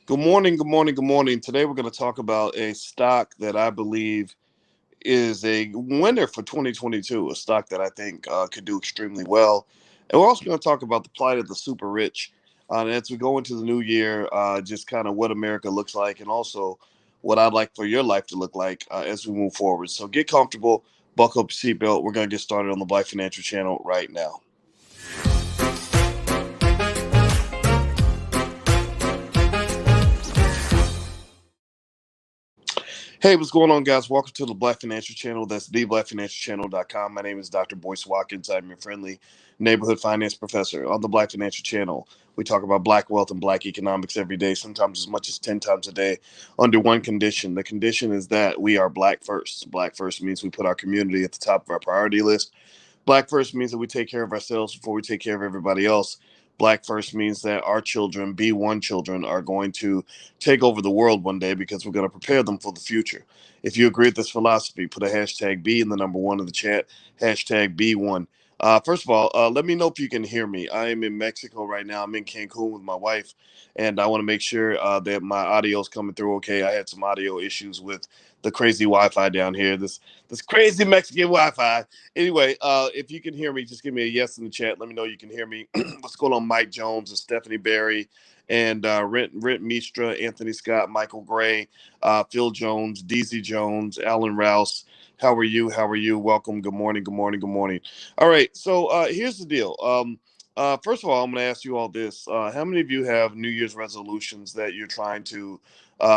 Good morning, good morning, good morning. Today we're going to talk about a stock that I believe is a winner for 2022, a stock that I think could do extremely well. And we're also going to talk about the plight of the super rich. And as we go into the new year, just kind of what America looks like and also what I'd like for your life to look like as we move forward. So get comfortable, buckle up your seatbelt. We're going to get started on the Black Financial Channel right now. Hey, what's going on, guys? Welcome to the Black Financial Channel. That's theblackfinancialchannel.com. My name is Dr. Boyce Watkins. I'm your friendly neighborhood finance professor. On the Black Financial Channel, we talk about black wealth and black economics every day, sometimes as much as 10 times a day, under one condition. The condition is that we are black first. Black first means we put our community at the top of our priority list. Black first means that we take care of ourselves before we take care of everybody else. Black first means that our children, B1 children, are going to take over the world one day because we're going to prepare them for the future. If you agree with this philosophy, put a hashtag B in the number one in the chat, hashtag B1. First of all, let me know if you can hear me. I am in Mexico right now. I'm in Cancun with my wife, and I want to make sure that my audio is coming through okay. I had some audio issues with the crazy Wi-Fi down here. This crazy Mexican Wi-Fi. Anyway, if you can hear me, just give me a yes in the chat. Let me know you can hear me. What's going on, Mike Jones and Stephanie Berry and Rent Mistra, Anthony Scott, Michael Gray, Phil Jones, DZ Jones, Alan Rouse. How are you? How are you? Welcome. Good morning. Good morning. Good morning. All right. So here's the deal. First of all, I'm going to ask you all this. How many of you have New Year's resolutions that you're trying to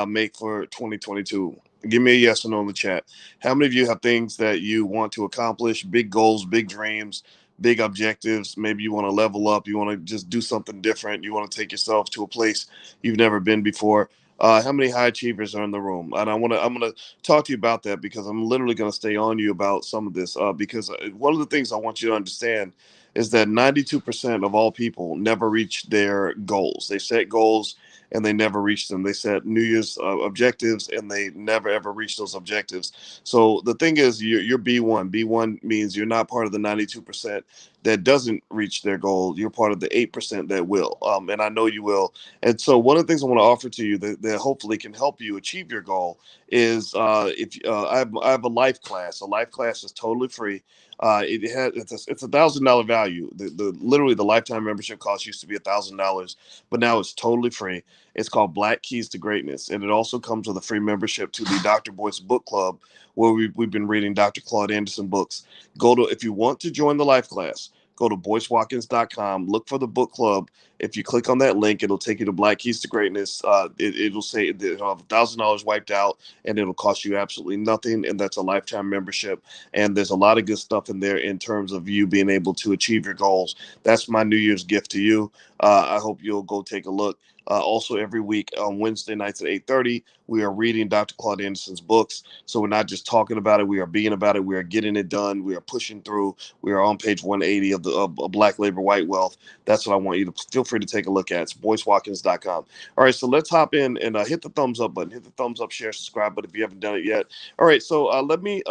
make for 2022? Give me a yes or no in the chat. How many of you have things that you want to accomplish, big goals, big dreams, big objectives? Maybe you want to level up, you want to just do something different, you want to take yourself to a place you've never been before. How many high achievers are in the room? And I'm gonna talk to you about that because I'm literally gonna stay on you about some of this. Because one of the things I want you to understand is that 92% of all people never reach their goals. They set goals and they never reach them. They set New Year's objectives and they never ever reach those objectives. So the thing is, you're B1. B1 means you're not part of the 92% that doesn't reach their goal. You're part of the 8% that will. And I know you will. And so one of the things I want to offer to you that hopefully can help you achieve your goal is if I have a life class. A life class is totally free. It's $1,000 value. The literally the lifetime membership cost used to be $1,000, but now it's totally free. It's called Black Keys to Greatness, and it also comes with a free membership to the Dr. Boyce Book Club, where we've been reading Dr. Claude Anderson books. If you want to join the life class, go to boycewatkins.com, look for the book club. If you click on that link, it'll take you to Black Keys to Greatness. It'll say that it'll have $1,000 wiped out, and it'll cost you absolutely nothing, and that's a lifetime membership. And there's a lot of good stuff in there in terms of you being able to achieve your goals. That's my New Year's gift to you. I hope you'll go take a look. Also, every week on Wednesday nights at 8:30, we are reading Dr. Claude Anderson's books. So we're not just talking about it; we are being about it. We are getting it done. We are pushing through. We are on page 180 of Black Labor, White Wealth. That's what I want you to feel free to take a look at. It's boycewatkins.com. All right, so let's hop in and hit the thumbs up button. Hit the thumbs up, share, subscribe. But if you haven't done it yet, all right. So let me.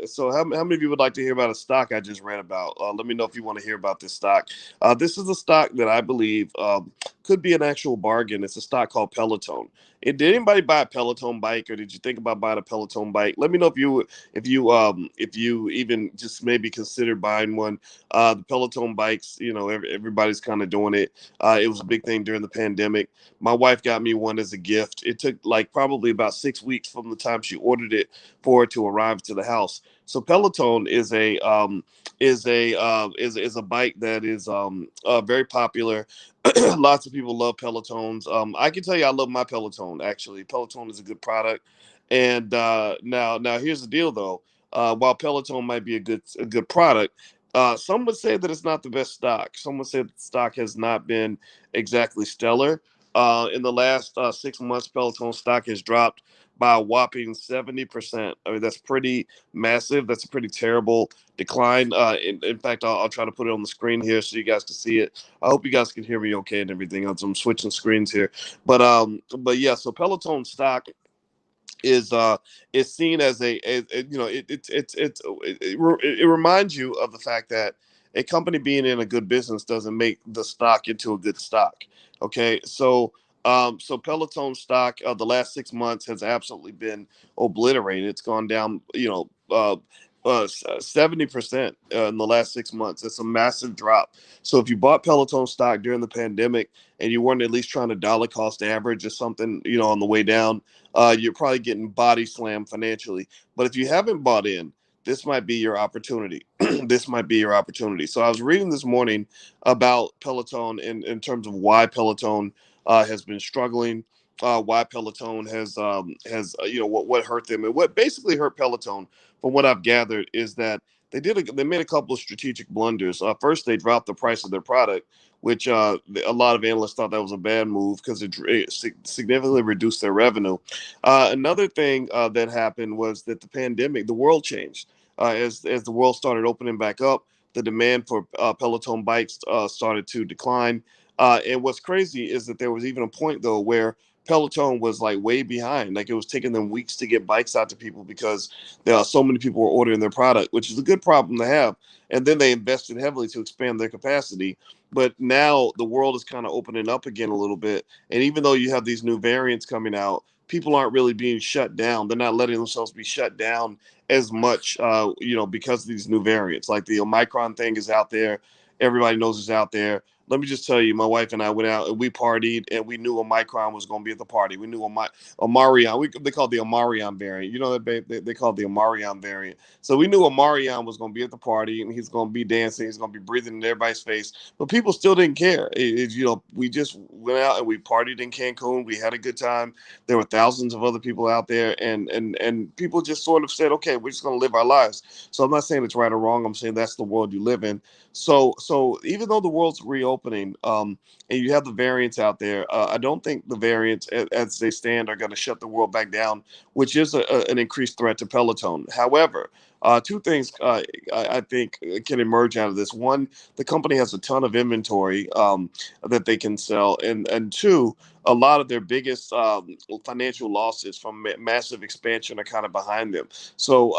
So how many of you would like to hear about a stock I just read about? Let me know if you want to hear about this stock. This is a stock that I believe could be an actual bargain. It's a stock called Peloton. Did anybody buy a Peloton bike, or did you think about buying a Peloton bike? Let me know if you even just maybe consider buying one. The Peloton bikes, everybody's kind of doing it. It was a big thing during the pandemic. My wife got me one as a gift. It took like probably about 6 weeks from the time she ordered it for it to arrive to the house. So Peloton is a bike that is very popular. Lots of people love Pelotons. I can tell you, I love my Peloton. Actually, Peloton is a good product. And now here's the deal, though. While Peloton might be a good product, some would say that it's not the best stock. Some would say that the stock has not been exactly stellar. In the last 6 months, Peloton stock has dropped by a whopping 70%. I mean, that's pretty massive. That's a pretty terrible decline. In fact, I'll try to put it on the screen here so you guys can see it. I hope you guys can hear me okay and everything else. I'm switching screens here, but yeah. So Peloton stock is seen as it reminds you of the fact that a company being in a good business doesn't make the stock into a good stock. Okay, so So Peloton stock, the last 6 months has absolutely been obliterated. It's gone down, 70% in the last 6 months. It's a massive drop. So if you bought Peloton stock during the pandemic and you weren't at least trying to dollar cost average or something, on the way down, you're probably getting body slammed financially. But if you haven't bought in, this might be your opportunity. This might be your opportunity. So I was reading this morning about Peloton in terms of why Peloton has been struggling. Why Peloton has what hurt them, and what basically hurt Peloton, from what I've gathered, is that they made a couple of strategic blunders. First, they dropped the price of their product, which a lot of analysts thought that was a bad move because it significantly reduced their revenue. Another thing that happened was that the world changed. As the world started opening back up, the demand for Peloton bikes started to decline. And what's crazy is that there was even a point though where Peloton was like way behind. Like it was taking them weeks to get bikes out to people because there are so many people were ordering their product, which is a good problem to have. And then they invested heavily to expand their capacity. But now the world is kind of opening up again a little bit. And even though you have these new variants coming out, people aren't really being shut down. They're not letting themselves be shut down as much, because of these new variants. Like the Omicron thing is out there. Everybody knows it's out there. Let me just tell you, my wife and I went out and we partied, and we knew Omicron was going to be at the party. We knew Omarion. They called the Omarion variant. You know that they called the Omarion variant. So we knew Omarion was going to be at the party, and he's going to be dancing. He's going to be breathing in everybody's face. But people still didn't care. We just went out and we partied in Cancun. We had a good time. There were thousands of other people out there, and people just sort of said, okay, we're just going to live our lives. So I'm not saying it's right or wrong. I'm saying that's the world you live in. So even though the world's reopening, and you have the variants out there, I don't think the variants as they stand are going to shut the world back down, which is an increased threat to Peloton. However, two things I think can emerge out of this. One, the company has a ton of inventory that they can sell, and two, a lot of their biggest financial losses from massive expansion are kind of behind them. So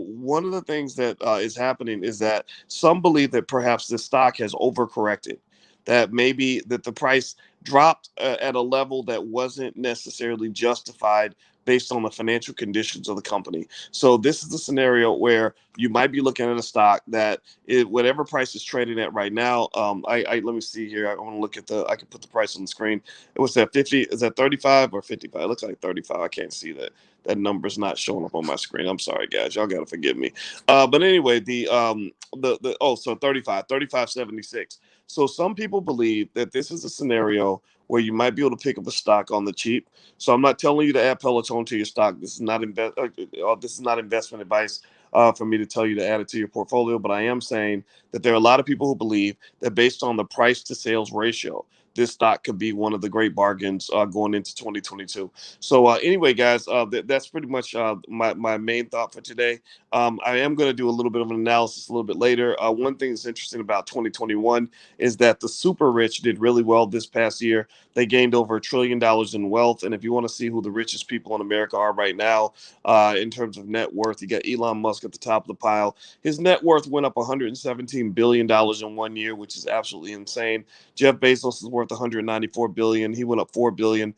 one of the things that is happening is that some believe that perhaps the stock has overcorrected, that maybe that the price dropped at a level that wasn't necessarily justified based on the financial conditions of the company. So this is the scenario where you might be looking at a stock that whatever price is trading at right now. I let me see here. I want to look at I can put the price on the screen. It was at 50. Is that 35 or 55? It looks like 35. I can't see that. That number's not showing up on my screen. I'm sorry, guys. Y'all gotta forgive me. But anyway, so 35.76. So some people believe that this is a scenario where you might be able to pick up a stock on the cheap. So I'm not telling you to add Peloton to your stock. This is not investment advice for me to tell you to add it to your portfolio. But I am saying that there are a lot of people who believe that based on the price to sales ratio, this stock could be one of the great bargains going into 2022. So anyway, guys, that's pretty much my main thought for today. I am going to do a little bit of an analysis a little bit later. One thing that's interesting about 2021 is that the super rich did really well this past year. They gained over $1 trillion in wealth. And if you want to see who the richest people in America are right now, in terms of net worth, you got Elon Musk at the top of the pile. His net worth went up $117 billion in 1 year, which is absolutely insane. Jeff Bezos is worth 194 billion. He went up 4 billion.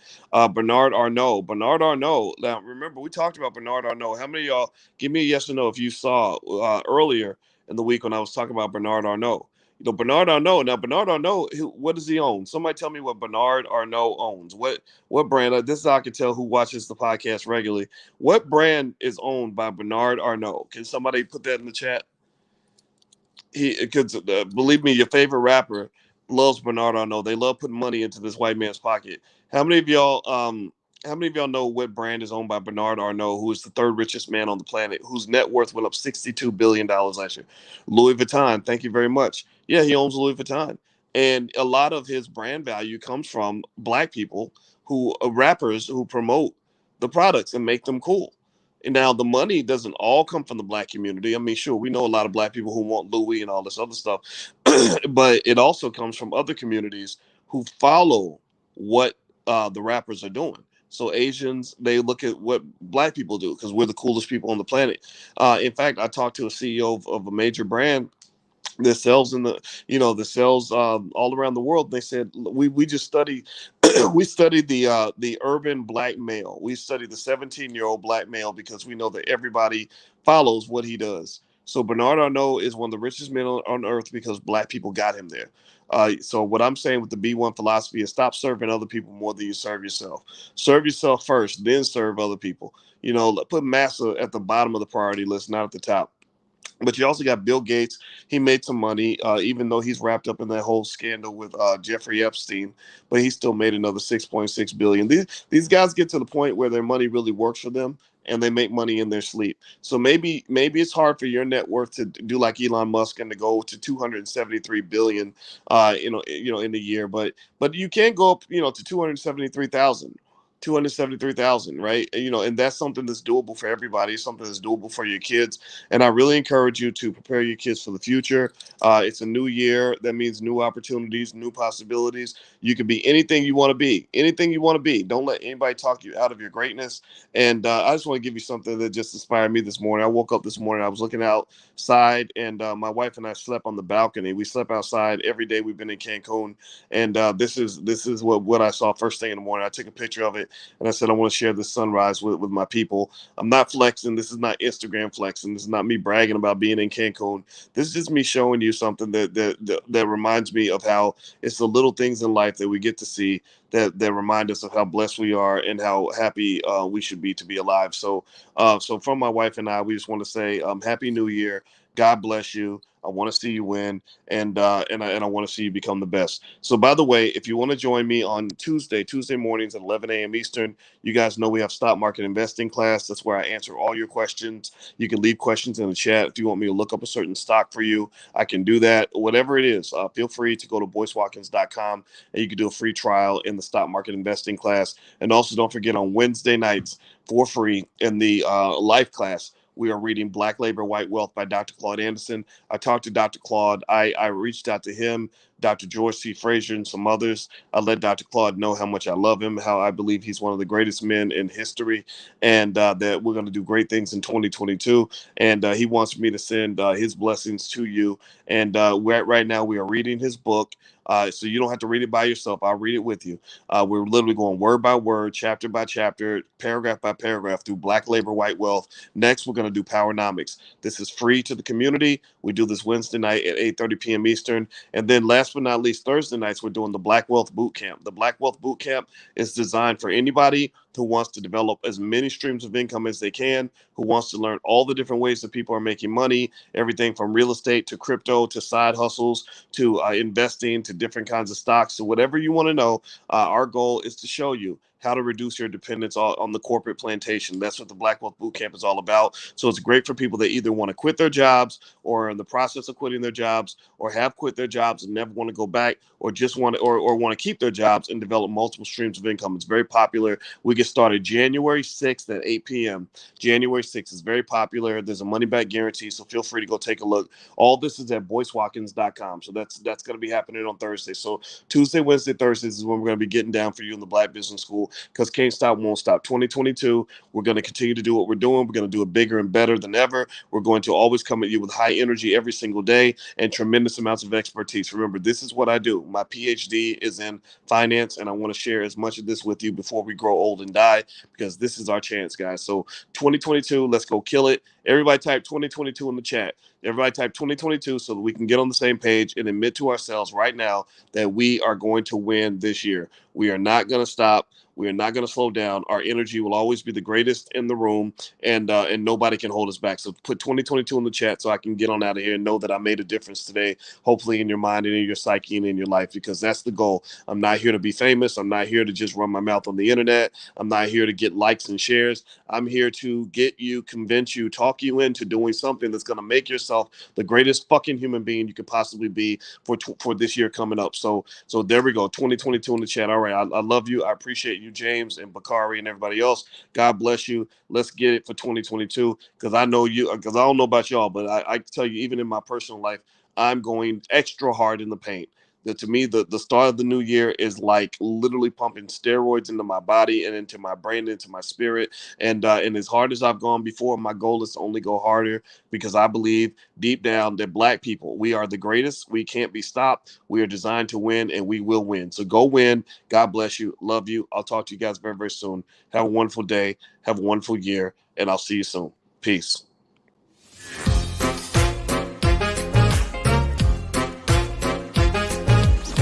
Bernard Arnault. Now remember, we talked about Bernard Arnault. How many of y'all give me a yes or no if you saw earlier in the week when I was talking about Bernard Arnault? Bernard Arnault. Now, Bernard Arnault, what does he own? Somebody tell me what Bernard Arnault owns. What brand? This is how I can tell who watches the podcast regularly. What brand is owned by Bernard Arnault? Can somebody put that in the chat? Because believe me, your favorite rapper loves Bernard Arnault. They love putting money into this white man's pocket. How many of y'all? How many of y'all know what brand is owned by Bernard Arnault, who is the third richest man on the planet, whose net worth went up $62 billion last year? Louis Vuitton. Thank you very much. Yeah, he owns Louis Vuitton. And a lot of his brand value comes from black people who rappers who promote the products and make them cool. And now the money doesn't all come from the black community. I mean, sure, we know a lot of black people who want Louis and all this other stuff, but it also comes from other communities who follow what the rappers are doing. So Asians, they look at what black people do because we're the coolest people on the planet. In fact, I talked to a CEO of a major brand that sells that sells all around the world. They said we just study we studied the urban black male. We studied the 17-year-old black male because we know that everybody follows what he does. So Bernard Arnault is one of the richest men on earth because black people got him there. So what I'm saying with the B1 philosophy is stop serving other people more than you serve yourself. Serve yourself first, then serve other people. Put massa at the bottom of the priority list, not at the top. But you also got Bill Gates. He made some money, even though he's wrapped up in that whole scandal with Jeffrey Epstein. But he still made another 6.6 billion. These guys get to the point where their money really works for them, and they make money in their sleep. So maybe it's hard for your net worth to do like Elon Musk and to go to 273 billion, in the year. But you can go up, to 273,000. 273,000, right? And that's something that's doable for everybody, something that's doable for your kids. And I really encourage you to prepare your kids for the future. It's a new year. That means new opportunities, new possibilities. You can be anything you want to be, anything you want to be. Don't let anybody talk you out of your greatness. And I just want to give you something that just inspired me this morning. I woke up this morning, I was looking outside, and my wife and I slept on the balcony. We slept outside every day we've been in Cancun. And this is what I saw first thing in the morning. I took a picture of it, and I said, I want to share this sunrise with my people. I'm not flexing. This is not Instagram flexing. This is not me bragging about being in Cancun. This is just me showing you something that reminds me of how it's the little things in life that we get to see that remind us of how blessed we are and how happy we should be to be alive. So from my wife and I, we just want to say Happy New Year. God bless you. I want to see you win, and I want to see you become the best. So, by the way, if you want to join me on Tuesday mornings at 11 a.m. Eastern, you guys know we have stock market investing class. That's where I answer all your questions. You can leave questions in the chat. If you want me to look up a certain stock for you, I can do that. Whatever it is, feel free to go to boycewatkins.com, and you can do a free trial in the stock market investing class. And also, don't forget on Wednesday nights for free in the life class, we are reading Black Labor, White Wealth by Dr. Claude Anderson. I talked to Dr. Claude. I reached out to him, Dr. George C. Frazier, and some others. I let Dr. Claude know how much I love him, how I believe he's one of the greatest men in history, and that we're going to do great things in 2022. And he wants me to send his blessings to you. And right now we are reading his book. So you don't have to read it by yourself. I'll read it with you. We're literally going word by word, chapter by chapter, paragraph by paragraph through Black Labor, White Wealth. Next, we're going to do Powernomics. This is free to the community. We do this Wednesday night at 8:30 p.m. Eastern. And then last but not least, Thursday nights, we're doing the Black Wealth Boot Camp. The Black Wealth Boot Camp is designed for anybody who wants to develop as many streams of income as they can, who wants to learn all the different ways that people are making money, everything from real estate to crypto to side hustles to investing to different kinds of stocks. So whatever you want to know, our goal is to show you how to reduce your dependence on the corporate plantation. That's what the Black Wealth Bootcamp is all about. So it's great for people that either want to quit their jobs or are in the process of quitting their jobs or have quit their jobs and never want to go back or just want to or want to keep their jobs and develop multiple streams of income. It's very popular. We get started January 6th at 8 p.m. January 6th is very popular. There's a money back guarantee, so feel free to go take a look. All this is at boycewatkins.com. So that's going to be happening on Thursday. So Tuesday, Wednesday, Thursdays is when we're going to be getting down for you in the Black Business School, because Can't Stop, Won't Stop. 2022, we're going to continue to do what we're doing. We're going to do it bigger and better than ever. We're going to always come at you with high energy every single day and tremendous amounts of expertise. Remember, this is what I do. My PhD is in finance, and I want to share as much of this with you before we grow old and die, because this is our chance, guys. So 2022, let's go kill it. Everybody type 2022 in the chat. Everybody type 2022 so that we can get on the same page and admit to ourselves right now that we are going to win this year. We are not going to stop. We are not going to slow down. Our energy will always be the greatest in the room, and nobody can hold us back. So put 2022 in the chat so I can get on out of here and know that I made a difference today, hopefully in your mind and in your psyche and in your life, because that's the goal. I'm not here to be famous. I'm not here to just run my mouth on the internet. I'm not here to get likes and shares. I'm here to get you, convince you, talk you into doing something that's going to make yourself the greatest fucking human being you could possibly be for this year coming up. So there we go. 2022 in the chat. All right. I love you. I appreciate you, James and Bakari and everybody else. God bless you. Let's get it for 2022, because I know you, because I don't know about y'all, but I can tell you, even in my personal life, I'm going extra hard in the paint. That to me, the start of the new year is like literally pumping steroids into my body and into my brain, into my spirit. And as hard as I've gone before, my goal is to only go harder because I believe deep down that Black people, we are the greatest. We can't be stopped. We are designed to win, and we will win. So go win. God bless you. Love you. I'll talk to you guys very, very soon. Have a wonderful day. Have a wonderful year, and I'll see you soon. Peace.